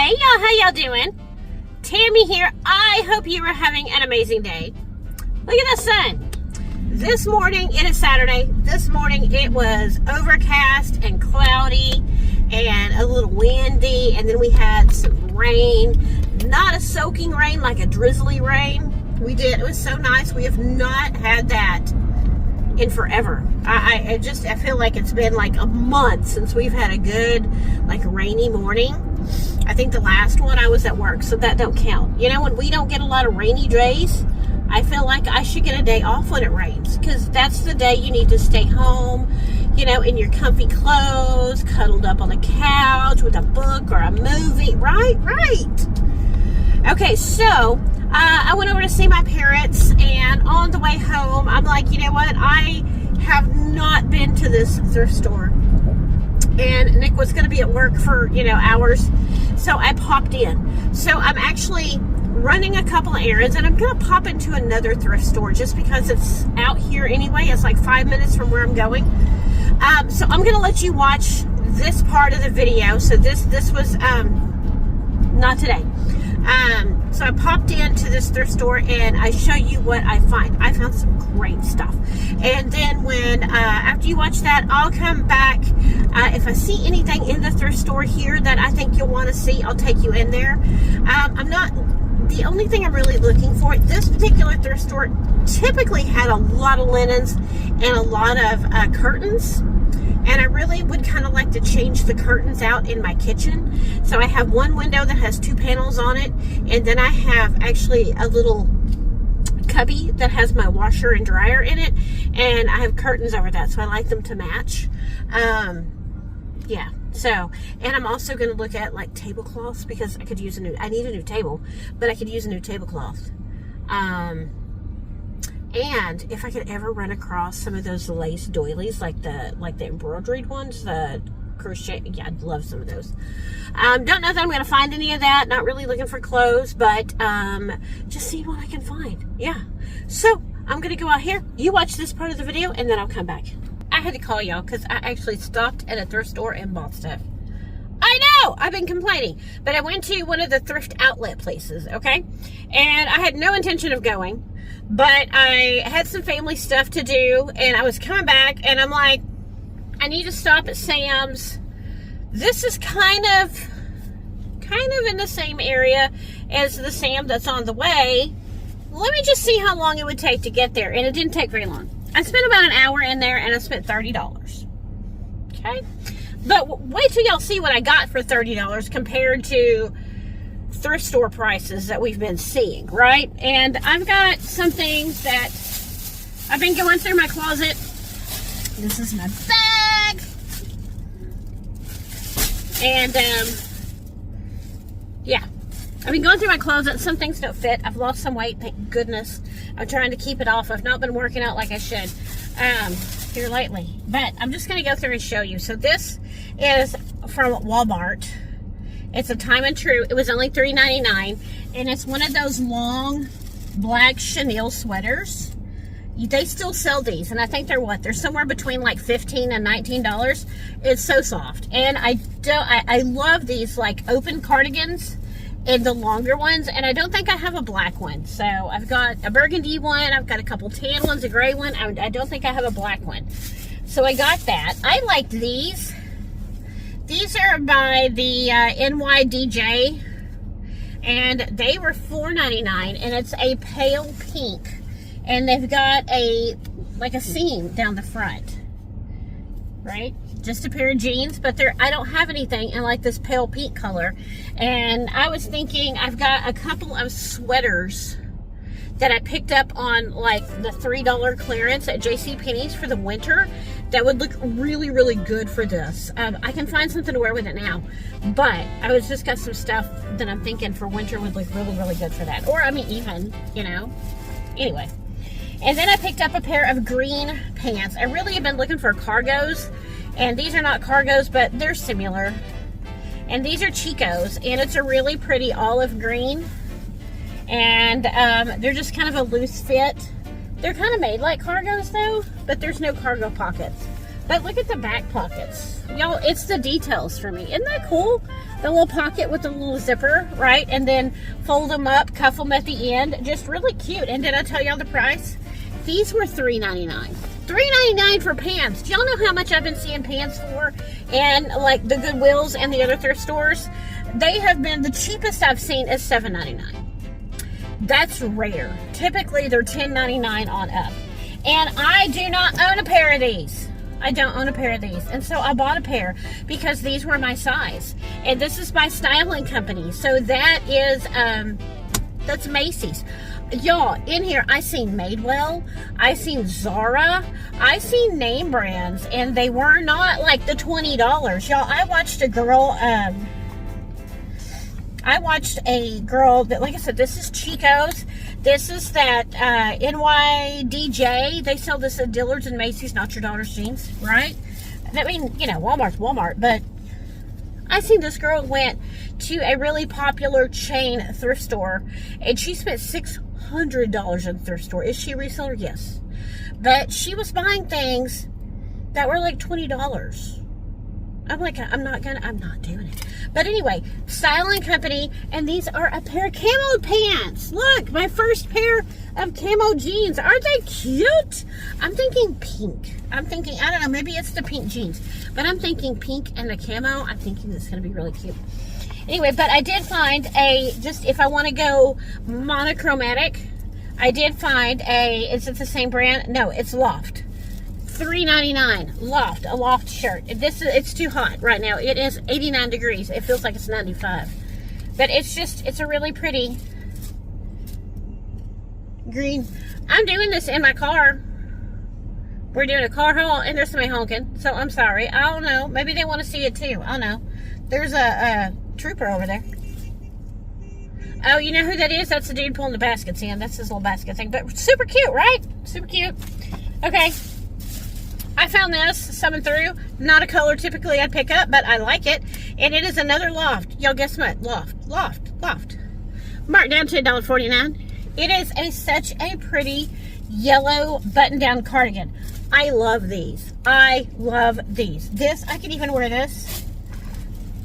Hey y'all, how y'all doing? Tammy here. I hope you are having an amazing day. Look at the sun. This morning, it is Saturday. This morning it was overcast and cloudy and a little windy, and then we had some rain. Not a soaking rain, like a drizzly rain. We did. It was so nice. We have not had that in forever. I feel like it's been like a month since we've had a good, like, rainy morning. I think the last one I was at work, so that don't count. You know, when we don't get a lot of rainy days, I feel like I should get a day off when it rains, because that's the day you need to stay home, you know, in your comfy clothes, cuddled up on the couch with a book or a movie. Right. Okay, so I went over to see my parents, and on the way home, I'm like, you know what? I have not been to this thrift store. And Nick was going to be at work for, hours. So I popped in. So I'm actually running a couple of errands, and I'm going to pop into another thrift store just because it's out here anyway. It's like 5 minutes from where I'm going. So I'm going to let you watch this part of the video. So this was not today. So I popped into this thrift store and I show you what I find. I found some great stuff. And then when, after you watch that, I'll come back. If I see anything in the thrift store here that I think you'll want to see, I'll take you in there. The only thing I'm really looking for, this particular thrift store typically had a lot of linens and a lot of curtains. And I really would kind of like to change the curtains out in my kitchen. So I have one window that has 2 panels on it. And then I have actually a little cubby that has my washer and dryer in it. And I have curtains over that. So I like them to match. Yeah. So, and I'm also going to look at like tablecloths, because I could use I need a new table, but I could use a new tablecloth. And if I could ever run across some of those lace doilies, like the embroidered ones, the crochet, yeah, I'd love some of those. Don't know that I'm going to find any of that. Not really looking for clothes, but just see what I can find. Yeah. So I'm going to go out here. You watch this part of the video, and then I'll come back. I had to call y'all because I actually stopped at a thrift store and bought stuff. I know, I've been complaining, but I went to one of the thrift outlet places, okay? And I had no intention of going, but I had some family stuff to do, and I was coming back, and I'm like, I need to stop at Sam's. This is kind of in the same area as the Sam that's on the way. Let me just see how long it would take to get there, and it didn't take very long. I spent about an hour in there, and I spent $30, okay? But wait till y'all see what I got for $30 compared to thrift store prices that we've been seeing, right? And I've got some things that I've been going through my closet. This is my bag. And, yeah. I've been going through my closet. Some things don't fit. I've lost some weight, thank goodness. I'm trying to keep it off. I've not been working out like I should here lately. But I'm just going to go through and show you. So this is from Walmart. It's a Time and True. It was only $3.99. And it's one of those long black chenille sweaters. They still sell these. And I think they're somewhere between like $15 and $19. It's so soft. And I love these like open cardigans and the longer ones. And I don't think I have a black one. So I've got a burgundy one. I've got a couple tan ones, a gray one. I don't think I have a black one. So I got that. I liked these. These are by the NYDJ, and they were $4.99, and it's a pale pink, and they've got a seam down the front, right? Just a pair of jeans, but I don't have anything in like this pale pink color. And I was thinking, I've got a couple of sweaters that I picked up on like the $3 clearance at JCPenney's for the winter that would look really, really good for this. I can find something to wear with it now, but I was just got some stuff that I'm thinking for winter would look really, really good for that. Or I mean, even, anyway. And then I picked up a pair of green pants. I really have been looking for cargos, and these are not cargos, but they're similar. And these are Chico's, and it's a really pretty olive green. And they're just kind of a loose fit. They're kind of made like cargos though, but there's no cargo pockets. But look at the back pockets. Y'all, it's the details for me. Isn't that cool? The little pocket with the little zipper, right? And then fold them up, cuff them at the end. Just really cute. And did I tell y'all the price? These were $3.99. $3.99 for pants. Do y'all know how much I've been seeing pants for? And like the Goodwills and the other thrift stores? They have been, the cheapest I've seen is $7.99. That's rare. Typically, they're $10.99 on up. And I do not own a pair of these. I don't own a pair of these. And so I bought a pair because these were my size. And this is by Styling Company. So that is, that's Macy's. Y'all, in here, I seen Madewell. I seen Zara. I seen name brands. And they were not like the $20. Y'all, I watched a girl, that, like I said, this is Chico's. This is that NYDJ. They sell this at Dillard's and Macy's, not your daughter's jeans, right? I mean, you know, Walmart's Walmart, but I seen this girl went to a really popular chain thrift store, and she spent $600 in the thrift store. Is she a reseller? Yes. But she was buying things that were like $20. I'm like, I'm not doing it. But anyway, Styling Company, and these are a pair of camo pants. Look, my first pair of camo jeans. Aren't they cute? I'm thinking pink. I don't know, maybe it's the pink jeans. But I'm thinking pink and the camo. I'm thinking it's going to be really cute. Anyway, but I did find just if I want to go monochromatic, I did find is it the same brand? No, it's Loft. $3.99. Loft, a Loft shirt. It's too hot right now. It is 89 degrees. It feels like it's 95. But it's a really pretty green. I'm doing this in my car. We're doing a car haul, and there's somebody honking. So I'm sorry. I don't know. Maybe they want to see it too. I don't know. There's a trooper over there. Oh, you know who that is? That's the dude pulling the baskets in. That's his little basket thing. But super cute, right? Super cute. Okay. I found this coming through. Not a color typically I'd pick up, but I like it. And it is another Loft. Y'all guess what? Loft. Marked down to $1.49. It is such a pretty yellow button-down cardigan. I love these. This, I could even wear this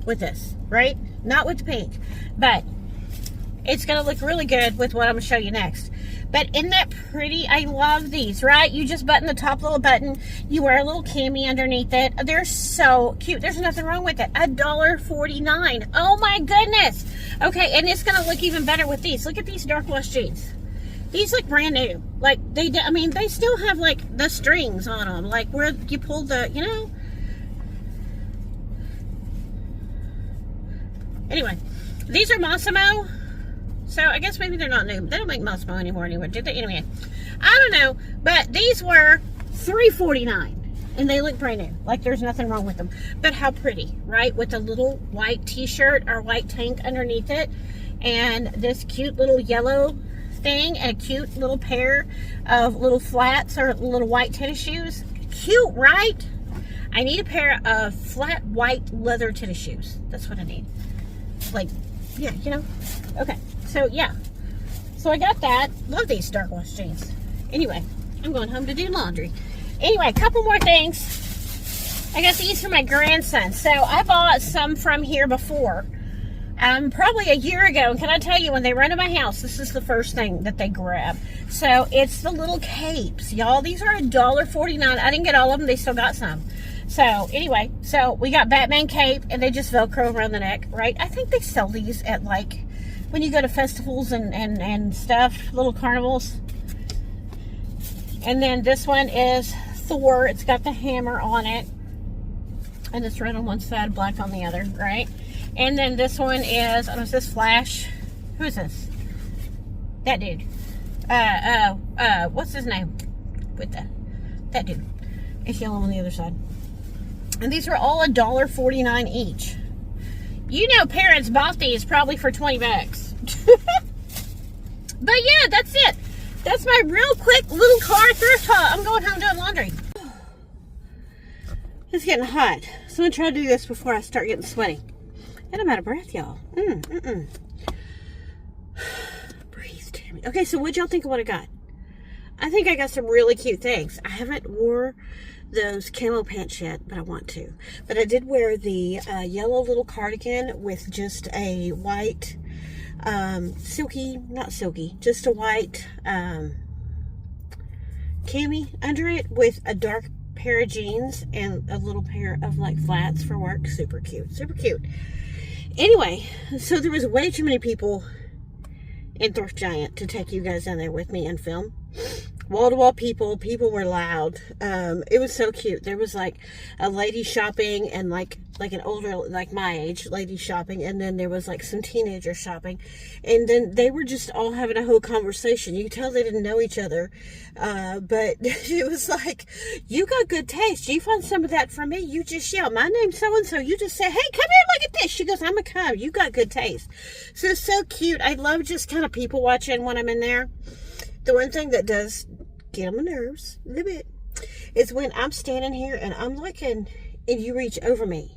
with this, right? Not with the pink, but it's going to look really good with what I'm going to show you next. But isn't that pretty? I love these, right? You just button the top little button. You wear a little cami underneath it. They're so cute. There's nothing wrong with it. $1.49. Oh my goodness. Okay, and it's going to look even better with these. Look at these dark wash jeans. These look brand new. Like, they still have, like, the strings on them. Like, where you pull the, you know. Anyway, these are Massimo. So, I guess maybe they're not new. They don't make Massimo anymore, do they? Anyway, I don't know. But these were $3.49. And they look brand new. Like, there's nothing wrong with them. But how pretty, right? With a little white t-shirt or white tank underneath it. And this cute little yellow thing. And a cute little pair of little flats or little white tennis shoes. Cute, right? I need a pair of flat white leather tennis shoes. That's what I need. Like, yeah, you know. Okay. So, yeah. So, I got that. Love these dark wash jeans. Anyway, I'm going home to do laundry. Anyway, a couple more things. I got these for my grandson. So, I bought some from here before. Probably a year ago. And can I tell you, when they run to my house, this is the first thing that they grab. So, it's the little capes. Y'all, these are $1.49. I didn't get all of them. They still got some. So, anyway. So, we got Batman cape. And they just Velcro around the neck, right? I think they sell these at, like, when you go to festivals and stuff, little carnivals. And then this one is Thor. It's got the hammer on it. And it's red on one side, black on the other, right? And then this one is, oh, is this Flash? Who is this? That dude. What's his name? With that dude. It's yellow on the other side. And these are all $1.49 each. You know, parents bought these probably for 20 bucks. But yeah, that's it. That's my real quick little car thrift haul. I'm going home doing laundry. It's getting hot. So I'm going to try to do this before I start getting sweaty. And I'm out of breath, y'all. Breathe, Tammy. Okay, so what'd y'all think of what I got? I think I got some really cute things. I haven't wore those camo pants yet, but I want to. But I did wear the yellow little cardigan with just a white, just a white cami under it with a dark pair of jeans and a little pair of like flats for work. Super cute, super cute. Anyway, so there was way too many people in Thrift Giant to take you guys down there with me and film. Wall-to-wall people were loud. It was so cute. There was like a lady shopping and like an older, like my age lady shopping, and then there was like some teenagers shopping, and then they were just all having a whole conversation. You could tell they didn't know each other, but it was like, you got good taste. You find some of that for me. You just yell, my name's so-and-so. You just say, hey, come here, look at this. She goes, I'm gonna come. You got good taste. So it's so cute. I love just kind of people watching when I'm in there. The one thing that does get on my nerves a little bit is when I'm standing here and I'm looking and you reach over me.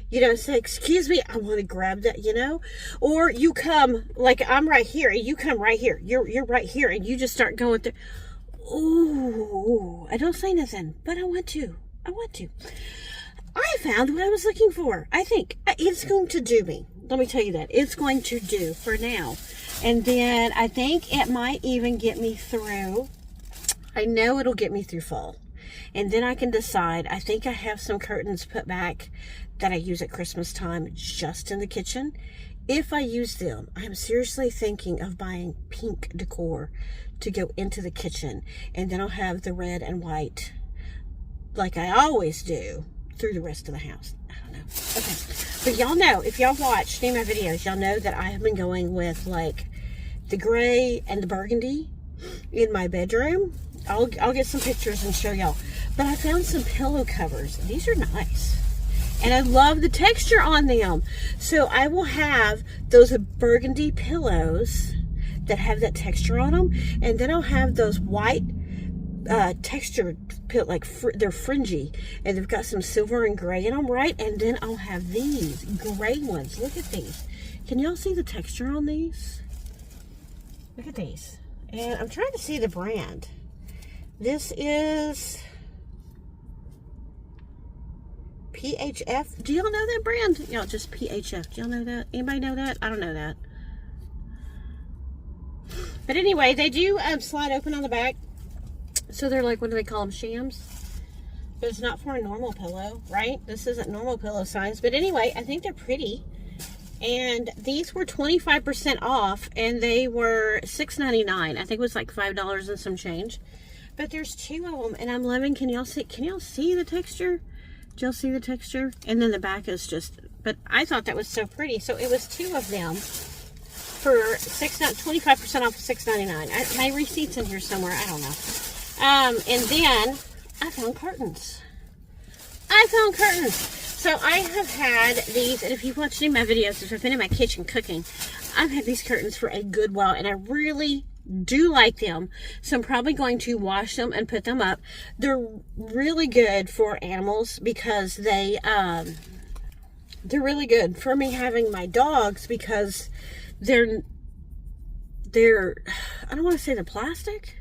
You know, say, excuse me, I want to grab that, you know? Or you come, like I'm right here and you come right here. You're right here and you just start going through. Ooh, I don't say nothing, but I want to. I found what I was looking for. I think it's going to do me. Let me tell you that. It's going to do for now. And then I think it might even get me through. I know it'll get me through fall. And then I can decide. I think I have some curtains put back that I use at Christmas time just in the kitchen. If I use them, I'm seriously thinking of buying pink decor to go into the kitchen. And then I'll have the red and white, like I always do, through the rest of the house. I don't know. Okay. But y'all know, if y'all watch any of my videos, y'all know that I have been going with like the gray and the burgundy in my bedroom. I'll get some pictures and show y'all. But I found some pillow covers. These are nice. And I love the texture on them. So I will have those burgundy pillows that have that texture on them. And then I'll have those white textured pillows, like they're fringy. And they've got some silver and gray in them, right? And then I'll have these gray ones. Look at these. Can y'all see the texture on these? Look at these. And I'm trying to see the brand. This is PHF. Do y'all know that brand? Y'all, just PHF. Do y'all know that? Anybody know that? I don't know that. But anyway, they do slide open on the back. So they're like, what do they call them? Shams. But it's not for a normal pillow, right? This isn't normal pillow size. But anyway, I think they're pretty. And these were 25% off, and they were $6.99. I think it was like $5 and some change. But there's two of them, and I'm loving. Can y'all see the texture? Did y'all see the texture? And then the back is just, but I thought that was so pretty. So it was two of them for 25% off of $6.99. My receipt's in here somewhere. I don't know. And then I found curtains. So I have had these, and if you've watched any of my videos, if I've been in my kitchen cooking, I've had these curtains for a good while, and I really do like them. So I'm probably going to wash them and put them up. They're really good for animals because they're really good for me having my dogs because they're I don't want to say they're plastic.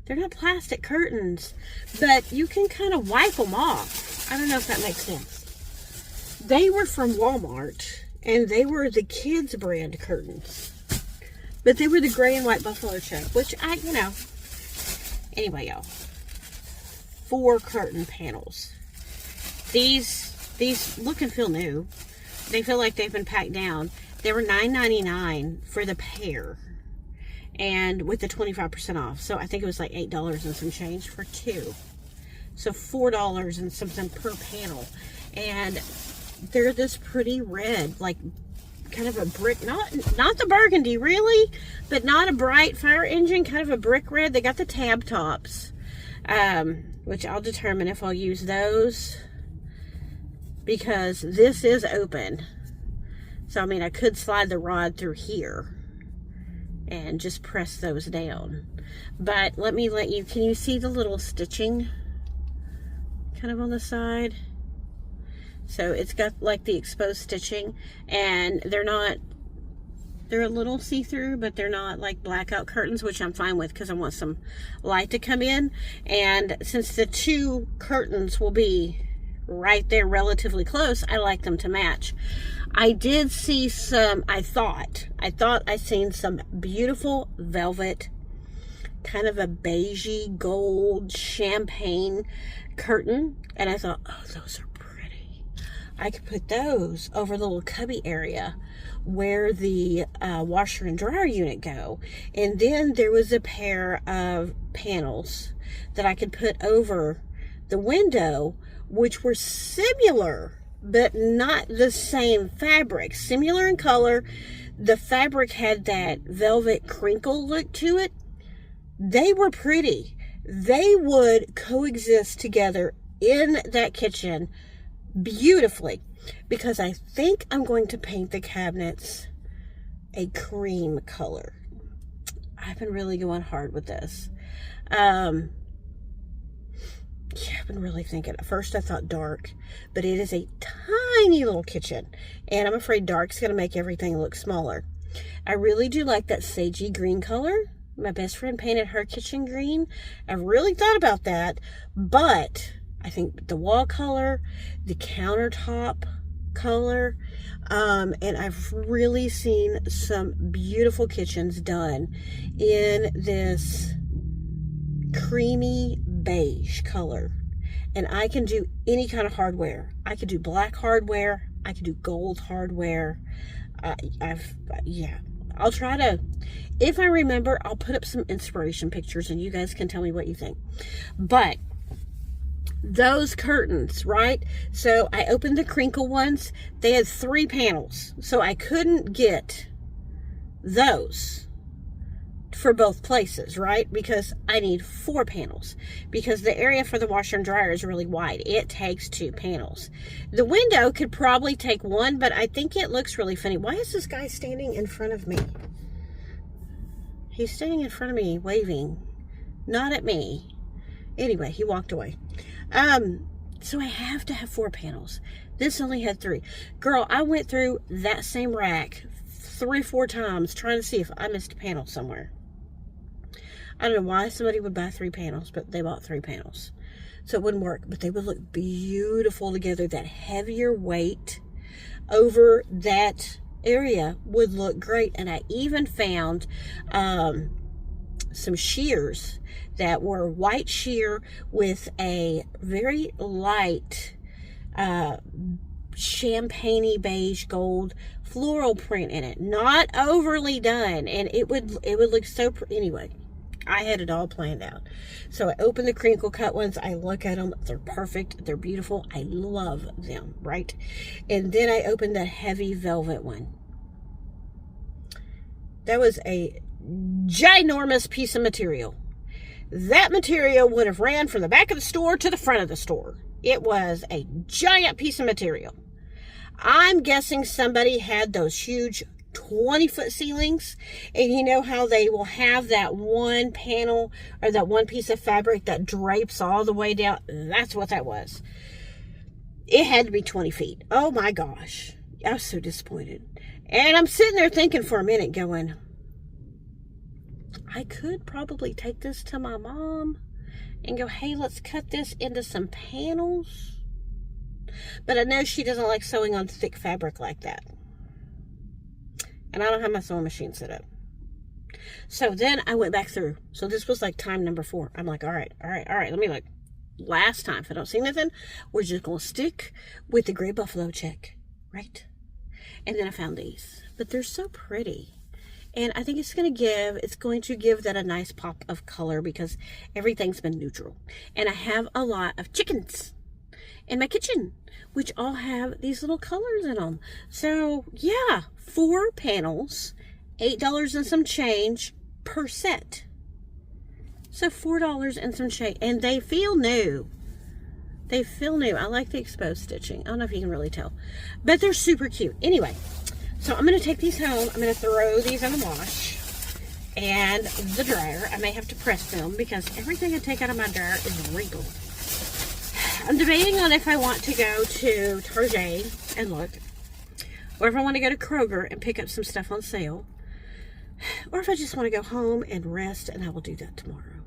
They're not plastic curtains, but you can kind of wipe them off. I don't know if that makes sense. They were from Walmart, and they were the kids brand curtains. But they were the gray and white buffalo check, which anyway, y'all. 4 curtain panels. These look and feel new. They feel like they've been packed down. They were $9.99 for the pair. And with the 25% off. So I think it was like $8 and some change for 2. So $4 and something per panel. And they're this pretty red, like kind of a brick, not the burgundy really, but not a bright fire engine, kind of a brick red. They got the tab tops, which I'll determine if I'll use those because this is open. So I mean, I could slide the rod through here and just press those down. But let you, can you see the little stitching kind of on the side? So it's got like the exposed stitching, and they're not They're a little see-through, but they're not like blackout curtains, which I'm fine with because I want some light to come in. And since the two curtains will be right there relatively close, I like them to match. I did see some, I thought I seen some beautiful velvet, kind of a beigey gold champagne curtain, and I thought, oh, those are pretty. I could put those over the little cubby area where the washer and dryer unit go. And then there was a pair of panels that I could put over the window, which were similar but not the same fabric. Similar in color. The fabric had that velvet crinkle look to it. They were pretty. They would coexist together in that kitchen beautifully, because I think I'm going to paint the cabinets a cream color. I've been really going hard with this. Yeah, I've been really thinking. At first I thought dark, but it is a tiny little kitchen, and I'm afraid dark's going to make everything look smaller. I really do like that sagey green color. My best friend painted her kitchen green. I've really thought about that, but I think the wall color, the countertop color, and I've really seen some beautiful kitchens done in this creamy beige color. And I can do any kind of hardware. I could do black hardware. I could do gold hardware. I'll try to, if I remember, I'll put up some inspiration pictures and you guys can tell me what you think. But those curtains, right? So I opened the crinkle ones. They had 3 panels. So I couldn't get those for both places, right? Because I need 4 panels, because the area for the washer and dryer is really wide. It takes 2 panels. The window could probably take 1, but I think it looks really funny. Why is this guy standing in front of me? He's standing in front of me waving, not at me. Anyway, he walked away. So I have to have 4 panels. This only had 3. Girl, I went through that same rack 3 or 4 times trying to see if I missed a panel somewhere. I don't know why somebody would buy 3 panels, but they bought 3 panels. So it wouldn't work, but they would look beautiful together. That heavier weight over that area would look great. And I even found some shears that were white sheer with a very light champagne-y beige gold floral print in it. Not overly done, and it would look so pretty. Anyway, I had it all planned out. So I opened the crinkle cut ones. I look at them. They're perfect. They're beautiful. I love them, right? And then I opened that heavy velvet one. That was a ginormous piece of material. That material would have ran from the back of the store to the front of the store. It was a giant piece of material. I'm guessing somebody had those huge 20-foot ceilings, and you know how they will have that one panel or that one piece of fabric that drapes all the way down? That's what that was. It had to be 20 feet. Oh my gosh. I was so disappointed. And I'm sitting there thinking for a minute going, I could probably take this to my mom and go, hey, let's cut this into some panels. But I know she doesn't like sewing on thick fabric like that. And I don't have my sewing machine set up. So then I went back through. So this was like time number 4. I'm like, all right. Let me look. Last time, if I don't see nothing, we're just going to stick with the gray buffalo check, right? And then I found these. But they're so pretty. And I think it's going to give that a nice pop of color, because everything's been neutral. And I have a lot of chickens in my kitchen, which all have these little colors in them. So yeah, 4 panels, $8 and some change per set. So $4 and some change, and they feel new. They feel new. I like the exposed stitching. I don't know if you can really tell, but they're super cute. Anyway, so I'm going to take these home. I'm going to throw these in the wash and the dryer. I may have to press them because everything I take out of my dryer is wrinkled. I'm debating on if I want to go to Target and look, or if I want to go to Kroger and pick up some stuff on sale. Or if I just want to go home and rest, and I will do that tomorrow.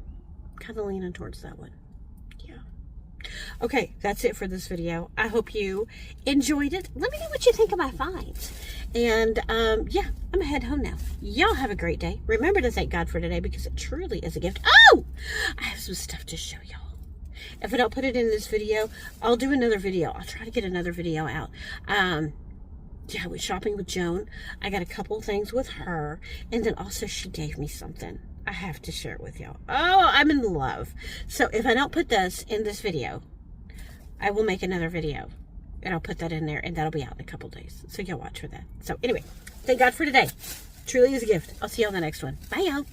Kind of leaning towards that one. Yeah. Okay, that's it for this video. I hope you enjoyed it. Let me know what you think of my finds. And yeah, I'm gonna head home now. Y'all have a great day. Remember to thank God for today, because it truly is a gift. Oh! I have some stuff to show y'all. If I don't put it in this video, I'll do another video. I'll try to get another video out. Yeah, I went shopping with Joan. I got a couple things with her. And then also she gave me something. I have to share it with y'all. Oh, I'm in love. So if I don't put this in this video, I will make another video. And I'll put that in there. And that'll be out in a couple days. So y'all watch for that. So anyway, thank God for today. Truly is a gift. I'll see y'all in the next one. Bye, y'all.